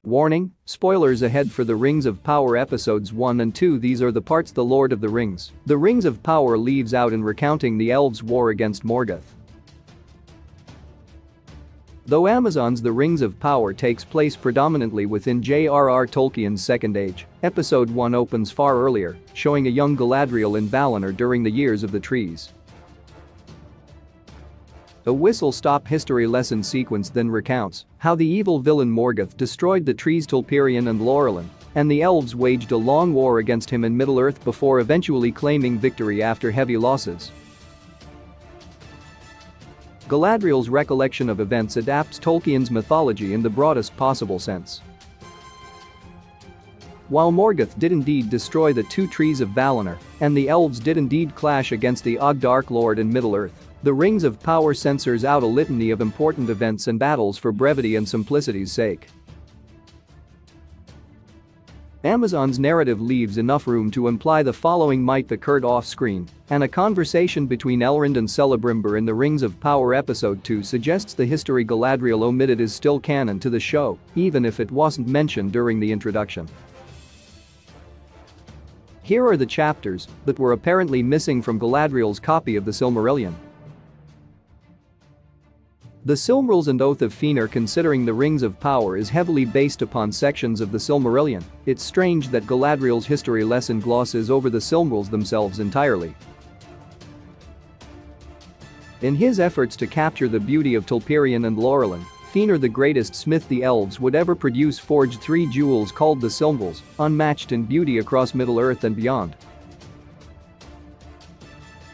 Warning, spoilers ahead for the Rings of Power episodes 1 and 2. These are the parts The Lord of the Rings, The Rings of Power leaves out in recounting the elves' war against Morgoth. Though Amazon's The Rings of Power takes place predominantly within J.R.R. Tolkien's Second Age, Episode 1 opens far earlier, showing a young Galadriel in Valinor during the Years of the Trees. A whistle-stop history lesson sequence then recounts how the evil villain Morgoth destroyed the trees Telperion and Laurelin, and the elves waged a long war against him in Middle-earth before eventually claiming victory after heavy losses. Galadriel's recollection of events adapts Tolkien's mythology in the broadest possible sense. While Morgoth did indeed destroy the two trees of Valinor, and the elves did indeed clash against the Og Dark Lord in Middle-earth, the Rings of Power censors out a litany of important events and battles for brevity and simplicity's sake. Amazon's narrative leaves enough room to imply the following might occurred off-screen, and a conversation between Elrond and Celebrimbor in the Rings of Power Episode 2 suggests the history Galadriel omitted is still canon to the show, even if it wasn't mentioned during the introduction. Here are the chapters that were apparently missing from Galadriel's copy of the Silmarillion. The Silmarils and Oath of Fëanor. Considering the Rings of Power is heavily based upon sections of the Silmarillion, it's strange that Galadriel's history lesson glosses over the Silmarils themselves entirely. In his efforts to capture the beauty of Telperion and Laurelin, Fëanor, the greatest smith the elves would ever produce, forged 3 jewels called the Silmarils, unmatched in beauty across Middle-earth and beyond.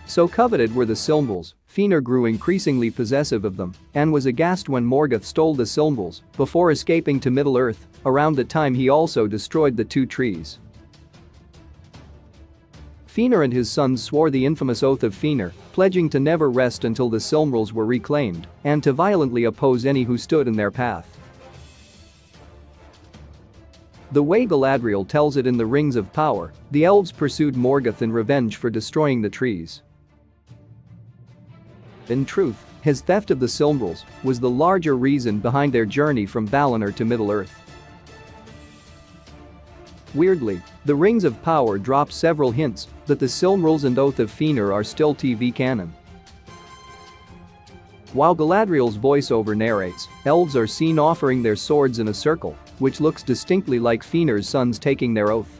So coveted were the Silmarils, Fëanor grew increasingly possessive of them and was aghast when Morgoth stole the Silmarils before escaping to Middle-earth, around the time he also destroyed the 2 trees. Fëanor and his sons swore the infamous Oath of Fëanor, pledging to never rest until the Silmarils were reclaimed and to violently oppose any who stood in their path. The way Galadriel tells it in the Rings of Power, the elves pursued Morgoth in revenge for destroying the trees. In truth, his theft of the Silmarils was the larger reason behind their journey from Valinor to Middle-earth. Weirdly, the Rings of Power drop several hints that the Silmarils and Oath of Fëanor are still TV canon. While Galadriel's voiceover narrates, elves are seen offering their swords in a circle, which looks distinctly like Fëanor's sons taking their oath.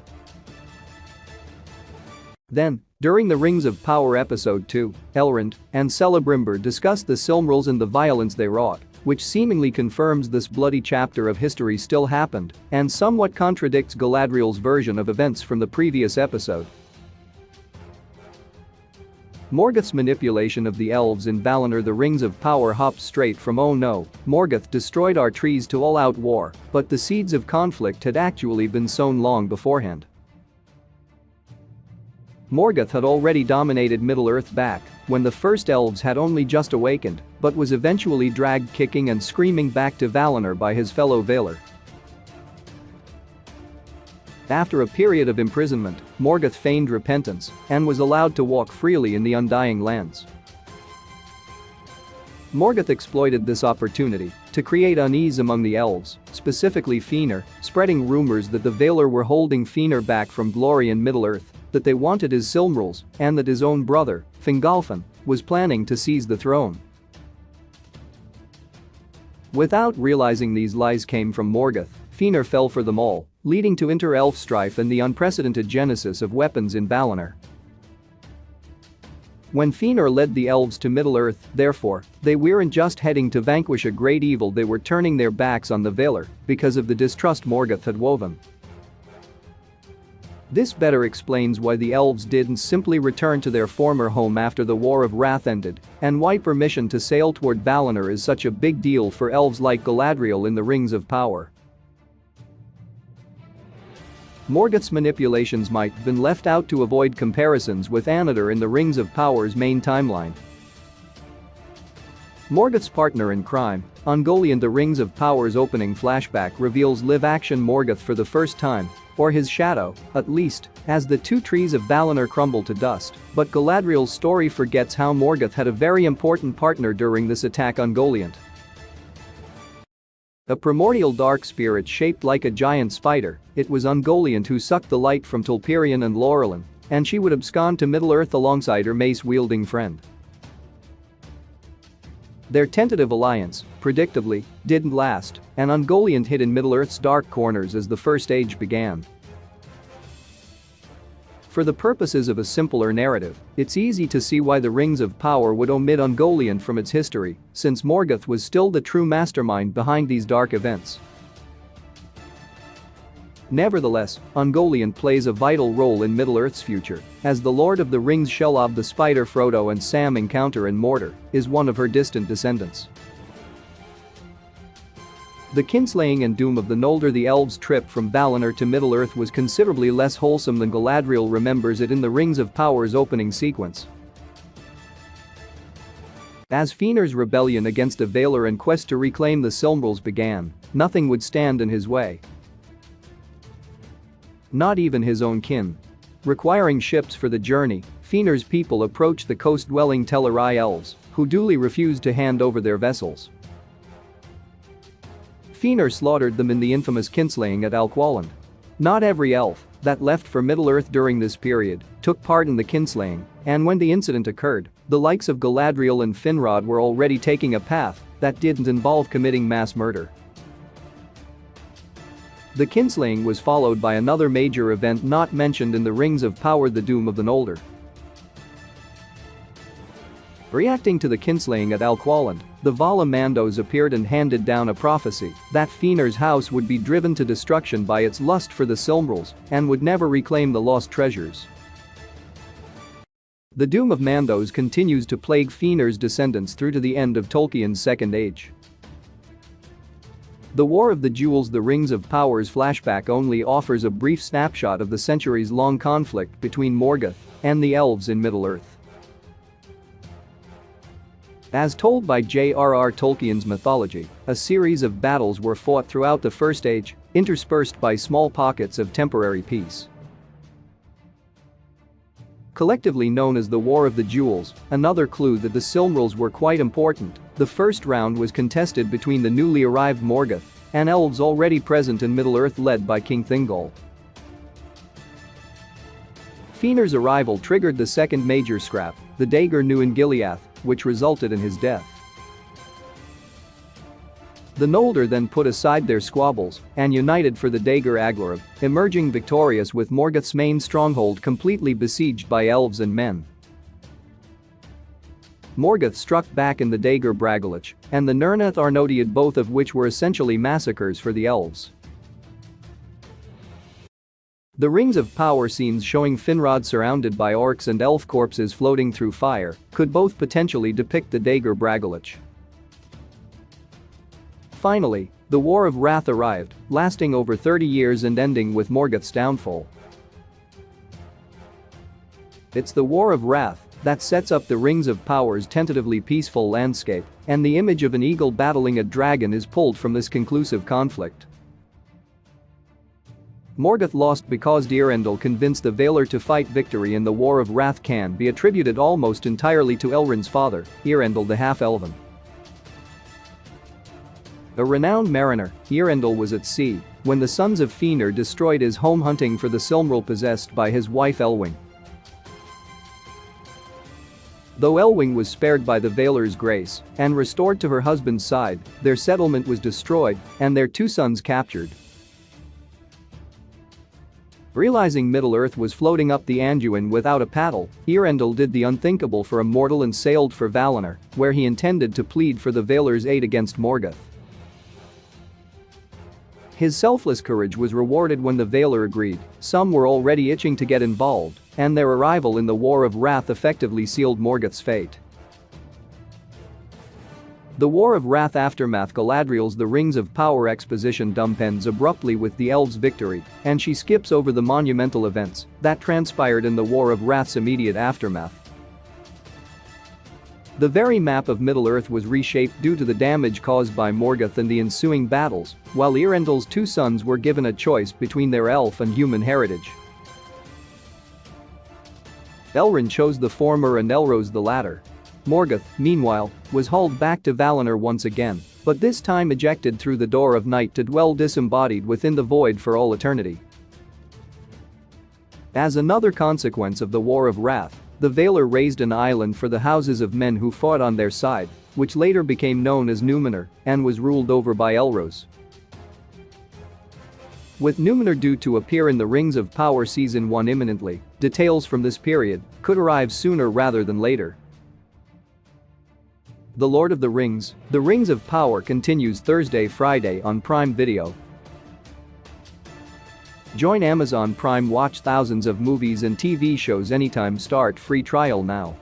Then, during the Rings of Power Episode 2, Elrond and Celebrimbor discuss the Silmarils and the violence they wrought, which seemingly confirms this bloody chapter of history still happened and somewhat contradicts Galadriel's version of events from the previous episode. Morgoth's manipulation of the elves in Valinor. The Rings of Power hops straight from "oh no, Morgoth destroyed our trees" to all-out war, but the seeds of conflict had actually been sown long beforehand. Morgoth had already dominated Middle-earth back when the first elves had only just awakened, but was eventually dragged kicking and screaming back to Valinor by his fellow Valar. After a period of imprisonment, Morgoth feigned repentance and was allowed to walk freely in the Undying Lands. Morgoth exploited this opportunity to create unease among the elves, specifically Fëanor, spreading rumors that the Valar were holding Fëanor back from glory in Middle-earth, that they wanted his Silmarils, and that his own brother, Fingolfin, was planning to seize the throne. Without realizing these lies came from Morgoth, Fëanor fell for them all, leading to inter-elf strife and the unprecedented genesis of weapons in Valinor. When Fëanor led the elves to Middle-earth, therefore, they weren't just heading to vanquish a great evil, they were turning their backs on the Valar because of the distrust Morgoth had woven. This better explains why the elves didn't simply return to their former home after the War of Wrath ended, and why permission to sail toward Valinor is such a big deal for elves like Galadriel in the Rings of Power. Morgoth's manipulations might have been left out to avoid comparisons with Anador in the Rings of Power's main timeline. Morgoth's partner in crime, Ungoliant. The Rings of Power's opening flashback reveals live-action Morgoth for the first time, or his shadow, at least, as the 2 trees of Valinor crumble to dust, but Galadriel's story forgets how Morgoth had a very important partner during this attack, Ungoliant. A primordial dark spirit shaped like a giant spider, it was Ungoliant who sucked the light from Tulperion and Laurelin, and she would abscond to Middle-earth alongside her mace-wielding friend. Their tentative alliance, predictably, didn't last, and Ungoliant hid in Middle-earth's dark corners as the First Age began. For the purposes of a simpler narrative, it's easy to see why the Rings of Power would omit Ungoliant from its history, since Morgoth was still the true mastermind behind these dark events. Nevertheless, Ungoliant plays a vital role in Middle-earth's future, as the Lord of the Rings Shelob the Spider Frodo and Sam encounter in Mordor is one of her distant descendants. The kinslaying and doom of the Noldor the Elves' trip from Valinor to Middle-earth was considerably less wholesome than Galadriel remembers it in the Rings of Power's opening sequence. As Fëanor's rebellion against a Valar and quest to reclaim the Silmarils began, nothing would stand in his way. Not even his own kin. Requiring ships for the journey, Fëanor's people approached the coast-dwelling Tel'arai elves, who duly refused to hand over their vessels. Fëanor slaughtered them in the infamous kinslaying at Alqualond. Not every elf that left for Middle-earth during this period took part in the kinslaying, and when the incident occurred, the likes of Galadriel and Finrod were already taking a path that didn't involve committing mass murder. The kinslaying was followed by another major event not mentioned in the Rings of Power: the Doom of the Noldor. Reacting to the kinslaying at Alqualond, the Vala Mandos appeared and handed down a prophecy that Fëanor's house would be driven to destruction by its lust for the Silmarils and would never reclaim the lost treasures. The doom of Mandos continues to plague Fëanor's descendants through to the end of Tolkien's Second Age. The War of the Jewels: The Rings of Power's flashback only offers a brief snapshot of the centuries-long conflict between Morgoth and the elves in Middle-earth. As told by J.R.R. Tolkien's mythology, a series of battles were fought throughout the First Age, interspersed by small pockets of temporary peace. Collectively known as the War of the Jewels, another clue that the Silmarils were quite important, the first round was contested between the newly arrived Morgoth and elves already present in Middle-earth led by King Thingol. Fëanor's arrival triggered the second major scrap, the Dagor nu Ungiliath, which resulted in his death. The Noldor then put aside their squabbles and united for the Dagor Aglarib, emerging victorious with Morgoth's main stronghold completely besieged by elves and men. Morgoth struck back in the Dagor Bragolich and the Nirnaeth Arnodiad, both of which were essentially massacres for the elves. The Rings of Power scenes showing Finrod surrounded by orcs and elf corpses floating through fire could both potentially depict the Dagor Bragolich. Finally, the War of Wrath arrived, lasting over 30 years and ending with Morgoth's downfall. It's the War of Wrath that sets up the Rings of Power's tentatively peaceful landscape, and the image of an eagle battling a dragon is pulled from this conclusive conflict. Morgoth lost because Eärendil convinced the Valar to fight. Victory in the War of Wrath can be attributed almost entirely to Elrond's father, Eärendil the Half-Elven. A renowned mariner, Eärendil was at sea when the sons of Fëanor destroyed his home hunting for the Silmaril possessed by his wife Elwing. Though Elwing was spared by the Valar's grace and restored to her husband's side, their settlement was destroyed and their two sons captured. Realizing Middle-earth was floating up the Anduin without a paddle, Eärendil did the unthinkable for a mortal and sailed for Valinor, where he intended to plead for the Valar's aid against Morgoth. His selfless courage was rewarded when the Valar agreed. Some were already itching to get involved, and their arrival in the War of Wrath effectively sealed Morgoth's fate. The War of Wrath aftermath: Galadriel's The Rings of Power exposition dump ends abruptly with the elves' victory, and she skips over the monumental events that transpired in the War of Wrath's immediate aftermath. The very map of Middle-earth was reshaped due to the damage caused by Morgoth and the ensuing battles, while Eärendil's two sons were given a choice between their elf and human heritage. Elrond chose the former and Elros the latter. Morgoth, meanwhile, was hauled back to Valinor once again, but this time ejected through the Door of Night to dwell disembodied within the void for all eternity. As another consequence of the War of Wrath, the Valar raised an island for the houses of men who fought on their side, which later became known as Numenor and was ruled over by Elros. With Numenor due to appear in the Rings of Power Season 1 imminently, details from this period could arrive sooner rather than later. The Lord of the Rings, The Rings of Power continues Thursday-Friday on Prime Video. Join Amazon Prime, watch thousands of movies and TV shows anytime, start free trial now.